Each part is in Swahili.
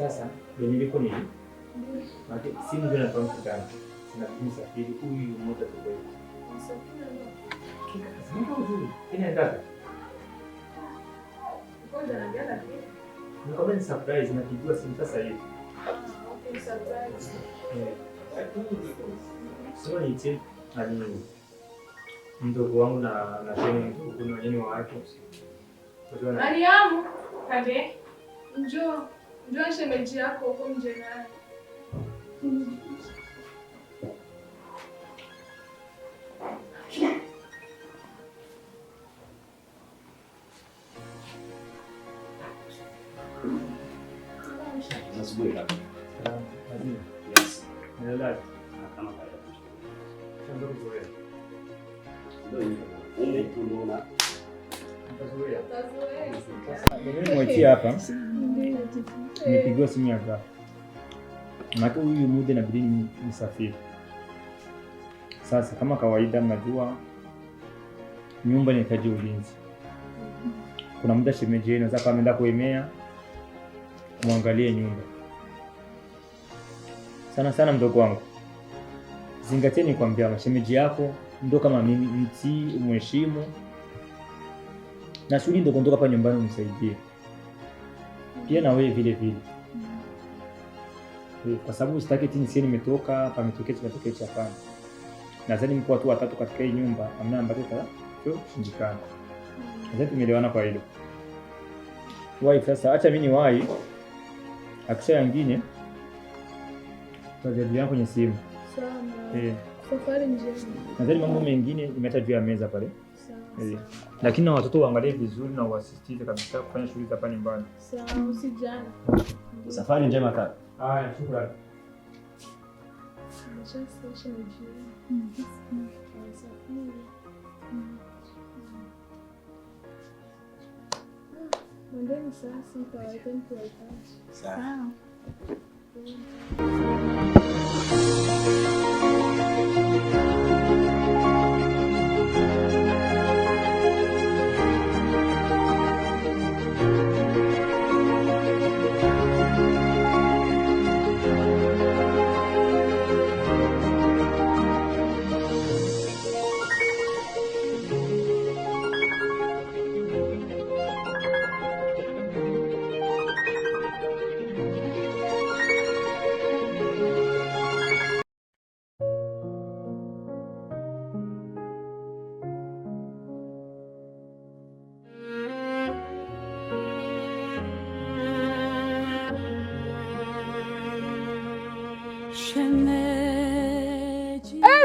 Sasa niko nini? Maki simu ndio natamka. Sina msafiri huyu mmoja tu kwa hiyo. Inaenda. Niko ni surprise na kijua simu sasa hivi. Okay, surprise. Sio ni timu ani mdogo wangu na tena kuna wengine wa watu. Mariamu, kade. Njoo shemeji yako huko nje naye. Asubuhi hapa. Yes. Ndio Kama kawaida. ndio kuzoea. Ndio tunaona. Nimemwachia hapa. Nimepigiwa simu ya ghafla. Maana huyu muda inabidi nisafiri. Sasa kama kawaida mnajua nyumba inahitaji ulinzi. Kuna muda shemeji yenu sasa ameenda kuemea muangalie nyumba. Sana mdogo wangu. Zingatieni kwambia shemeji yako ndio kama mimi, mtii, umheshimu. Na shughuli ndogo ndogo hapa nyumbani umsaidie. Pia na wewe vile vile. Kwa sababu sitaki tini sisi nimetoka, pametokea hapana. Nadhani mko watu watatu katika hii nyumba, hamna ambacho shindikana. Nadhani tumeelewana kwa hilo. Wai sasa acha mimi niwahi. Akisha nyingine tutajadiliana kwenye simu. Sawa. Safari njema. Nadhani mambo mengine nimeacha juu ya meza pale. Sawa. Lakini na watoto waangalie vizuri na wasisitize kabisa kufanya shughuli za hapa nyumbani. Sawa, usijali. Safari njema kaka. Haya, shukrani. Mwendeni sasa mtawaita mtu wa kazi. Sawa.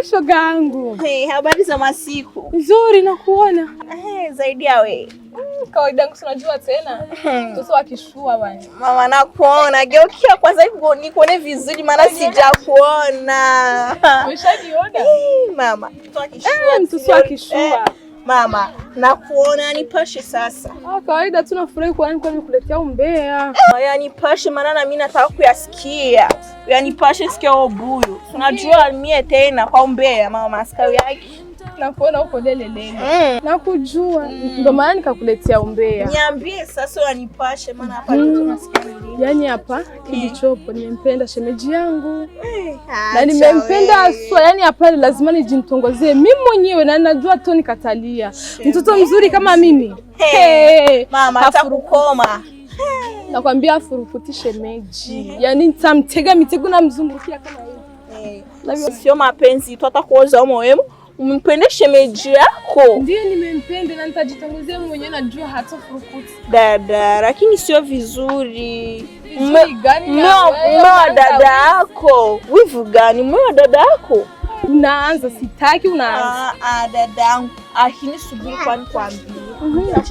Shogangu. Hey, habari za masiku? Nzuri na kuona. Zaidi ya wewe. Kawaida yangu unajua tena. Mtoto wa kishua bwana. Mama nakuona. Geukia kwanza hivi nikuone vizuri maana sijakuona. Umeshaniona? Mama, mtoto wa kishua. Mtoto wa kishua. Mama, nakuona nipashe sasa. Kawaida tunafurahi kwa nini nimekuletea umbea. Nipashe maana na mimi nataka kuyasikia. Nipashe sikia ubuyu. Unajua mie tena kwa umbea mama askari yake. Nakuona uko lelelele. Nakujua. Ndio maana nikakuletea umbea. Niambie sasa nipashe maana hapa tunasikia nini? Yaani hapa kilichopo nimempenda shemeji yangu. Na nimempenda aswa, yaani hapa lazima nijimtongozie mimi mwenyewe na najua tu nikatalia. Mtoto mzuri kama mimi. Mama atakukoma. Nakwambia afurukuti shemeji. Yaani nitamtega mitego na mzungukia kama hivi. Sio mapenzi tu atakuoza wewe. Umpende shemeji yako. Ndiyo nimempenda na nitajitangazia mwenyewe najua hata furukuti. Dada, lakini sio vizuri. Vizuri gani Mwa dada yako. Wivu gani? Mwa dada yako. Unaanza sitaki unaanza. Dadangu. Lakini subiri kwani kwambie.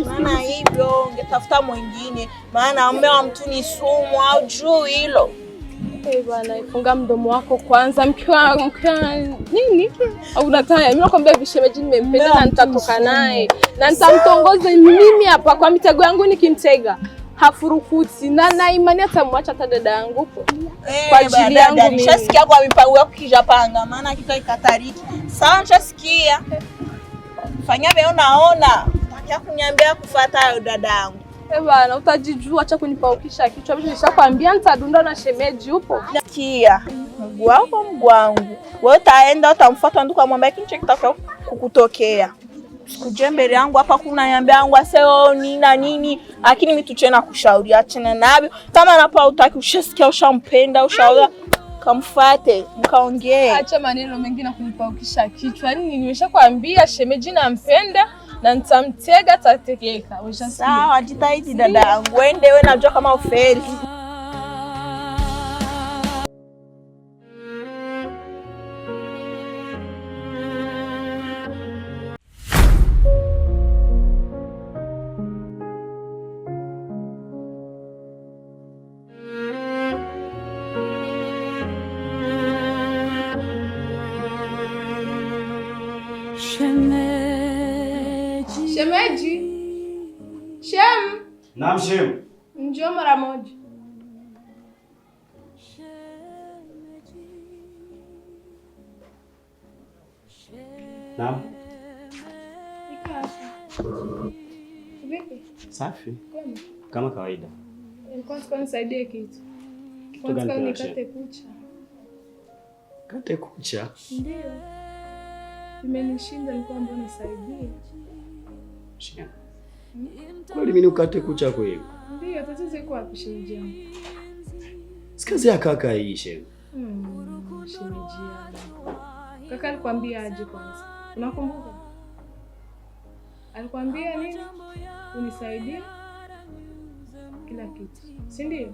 Maana hivyo ungetafuta mwingine. Maana mume wa mtu ni sumu au juu hilo. Bwana, ifunga mdomo wako kwanza. Mkiwa nini? Au unataka mimi nakwambia vishemeji nimempenda na nitatoka naye. Na nitamtongoza mimi hapa kwa mitego yangu nikimtega. Hafurukuti na imani atamwacha hata dada yangu huko. Kwa ajili yangu mimi. Nishasikia kwa mipango yako kijapanga maana kitu ikatariki. Sawa nishasikia. Fanya vile unaona. Nataka kuniambia kufuata dada yangu. Bana utajijua, acha kunipaukisha kichwa. Mimi nishakwambia nitadunda na shemeji upo. Kia, mguu wako mguu wangu. Wewe utaenda utamfuata ndugu amwambia kinche kitaka kukutokea. Sikuje mbele yangu hapa kuna niambia yangu aseo nini na nini, lakini mimi tuchena kushauri achana navyo. Kama napa utaki ushasikia ushampenda ushauri kamfuate mkaongee. Acha maneno mengi na kunipaukisha kichwa. Yaani nimeshakwambia shemeji nampenda na nitamtega tatekeka. Sawa, jitahidi dada yangu. Wende wewe najua kama ufeli. Shemeji. Shem. Naam Shem. Njoo mara moja. Naam. Vipi? Safi. Kama kawaida. Kwanza nisaidie kitu. Kwanza nikate kucha. Kate kucha? Ndio. Imenishinda nilikuwa mbona nisaidie. Shem. Kweli mimi ukate kucha kweli? Ndio, tatizo iko wapi shemeji yangu? Sikazi ya kaka hii Shem. Shemeji yangu. Kaka alikwambia aje kwanza? Unakumbuka? Alikwambia nini? Unisaidie kila kitu. Si ndio?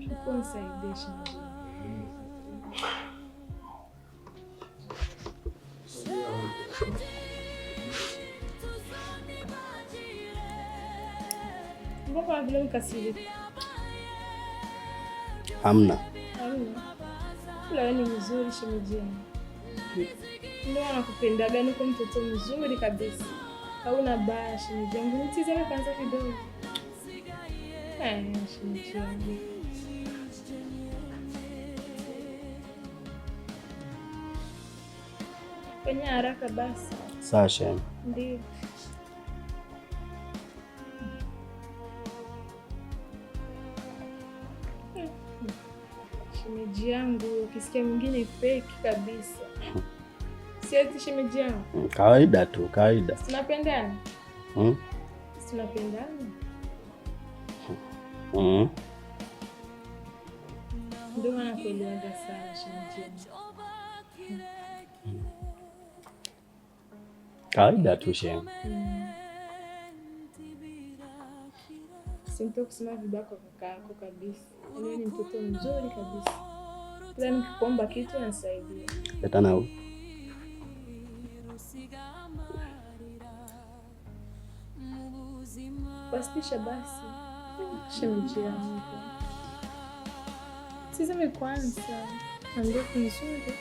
Chukua nisaidie shemeji. Mbona vile mkasirika? Hamna. Kula ni mzuri shemeji yangu. Ndio nakupendaga, niko mtoto mzuri kabisa. Hauna baya shemeji yangu. Nitizame kwanza kidogo. Shemeji yangu. Fanya haraka basi. Sawa Shem. Ndio. Shemeji yangu, ukisikia mwingine fake kabisa. Si eti shemeji yangu. Kawaida tu, kawaida. Tunapendana? Tunapendana? Ndio maana kuelewaga sana shemeji yangu. Kawaida tu Shem. Sinto kusema vibaya kwa kaka yako kabisa. Wewe ni mtoto mzuri kabisa. Kila nikikuomba kitu nasaidia. Leta nao. Bastisha basi. Shemeji yangu. Tizame kwanza. Ndio nzuri.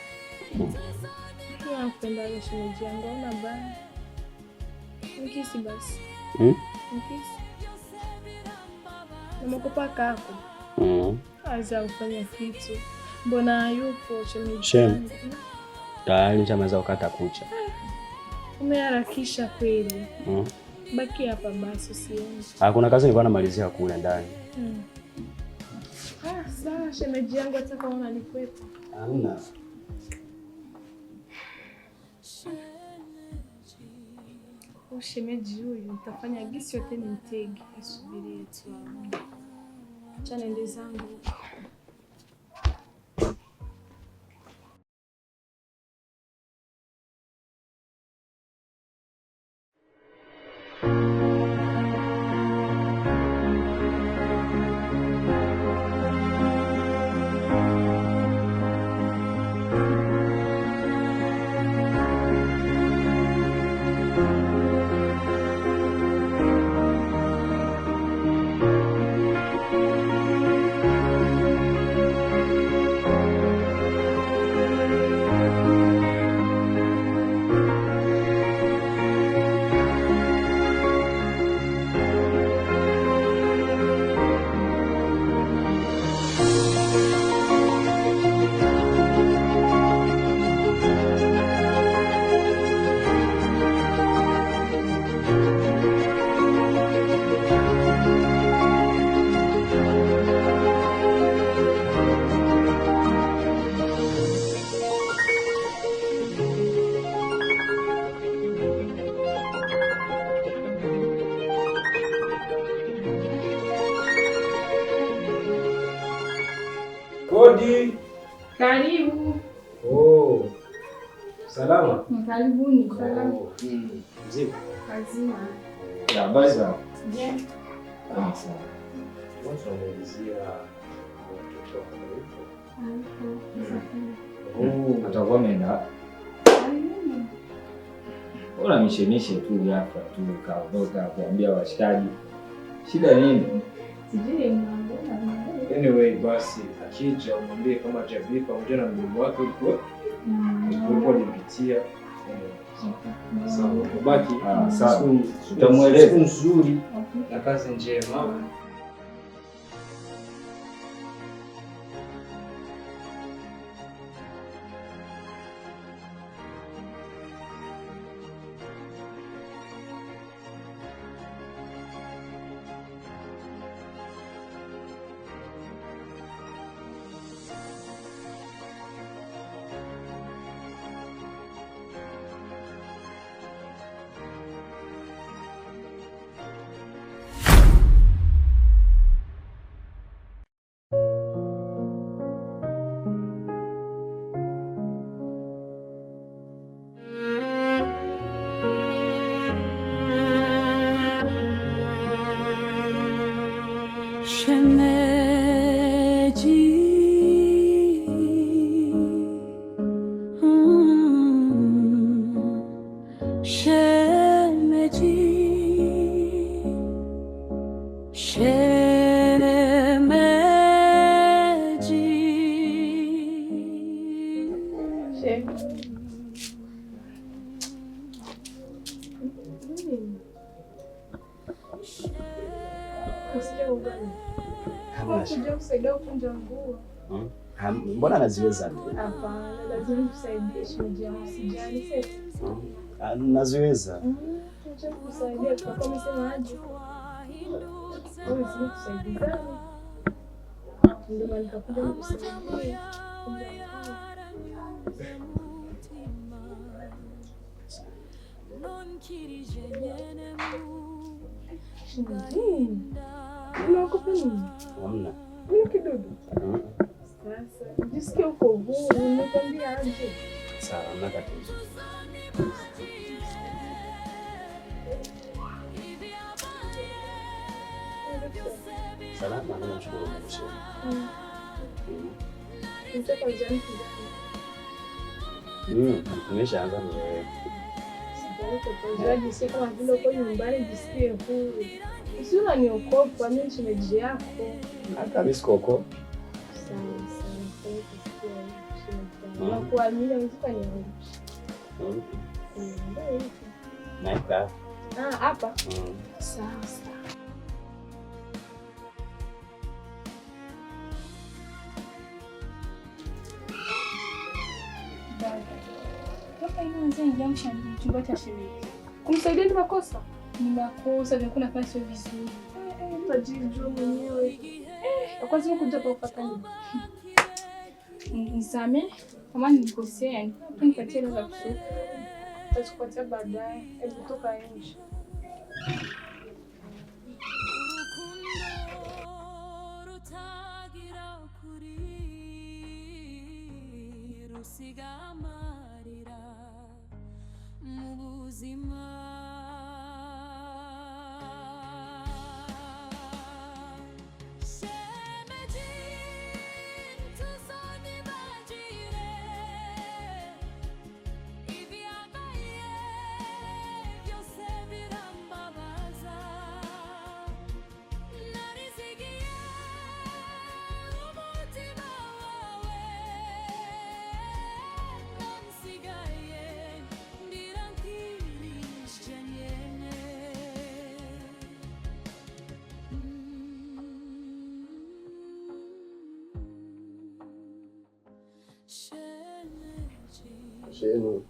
Pia nakupenda shemeji yangu, una baya. Nikisi basi. Nikisi. Namokopa kako. Aza ufanya kitu. Mbona yupo shemeji yangu? Tayari nishamaliza kukata kucha. Umeharakisha kweli. Baki hapa basi usiende. Kuna kazi nilikuwa namalizia kule ndani. Sawa shemeji yangu, hata kama unanikwepa. Hamna. Shemeji huyu nitafanya gisi yote ni mtegi. Asubirie tu. Acha niende zangu. Hodi. Karibu. Oh. Salama. Karibuni. Salama. Mzima. Kazima. Ya habari sana. Je. Sawa. Watu wanaulizia watoto wako. Atakuwa ameenda. Bora mishemishe tu hapa tu kaondoka kuambia washikaji. Shida nini? Sijui mnaona. Anyway, basi akija umwambie kama Jabi pamoja na mdogo wake ulikuwa ulipitia. Sawa, ubaki. Sawa. Tutamueleza. Siku nzuri na kazi njema. Mbona naziweza? Hapana, lazima tusaidie shemeji yangu, usijali sasa. Naziweza. Acha kusaidia kwa kama sema aje. Wewe lazima tusaidie. Ndio maana nikakuja kukusaidia. Unaogopa nini? Hamna. Mimi kidogo. Sasa, jisikie uko huru, nimekwambia aje. Sawa, hamna tatizo. Salama, namshukuru Mungu. Nitaka ujani nimeshaanza mzoea. Jisikie kama vile uko nyumbani, jisikie huru. Usiwe unaniokopa, mimi shemeji yako. Hata mimi sikokopa. Na kuamini mzika ni Naika. Hapa. Sawa. Toka hivi mzee ingiamsha chumba cha shemeji. Kumsaidia ni makosa? Ni makosa vya kuna fanya sio vizuri. Tajijua mwenyewe. Kwa sababu kuja kwa ufatani. Nisame kama nilikosea, nipatie hela za kusuka. Tutakupatia baadaye. Hebu toka nje. Shenu.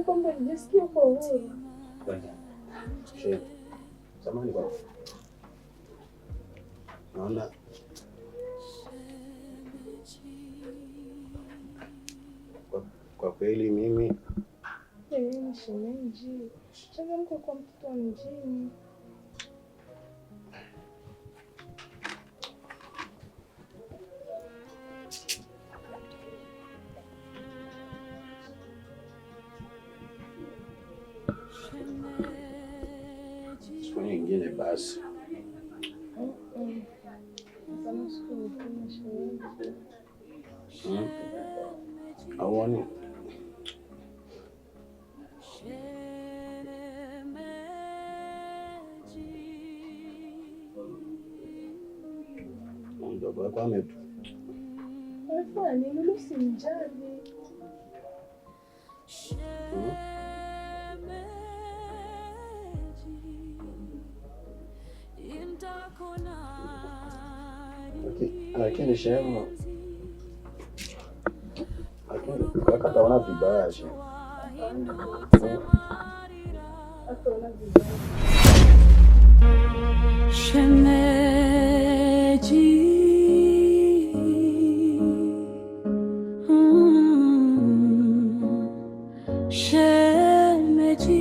Kwamba nijisikie kwa uhuru. Shenu. Samahani kwa. Naona kwa kweli mimi ni shemeji. Changamka kwa mtoto wa mjini. Siku nyingine basi. Auoni? Mdogo wako ametu. Nini usimjali? Lakini shemu, lakini kaka taona vibaya shemu. Shemeji, shemeji.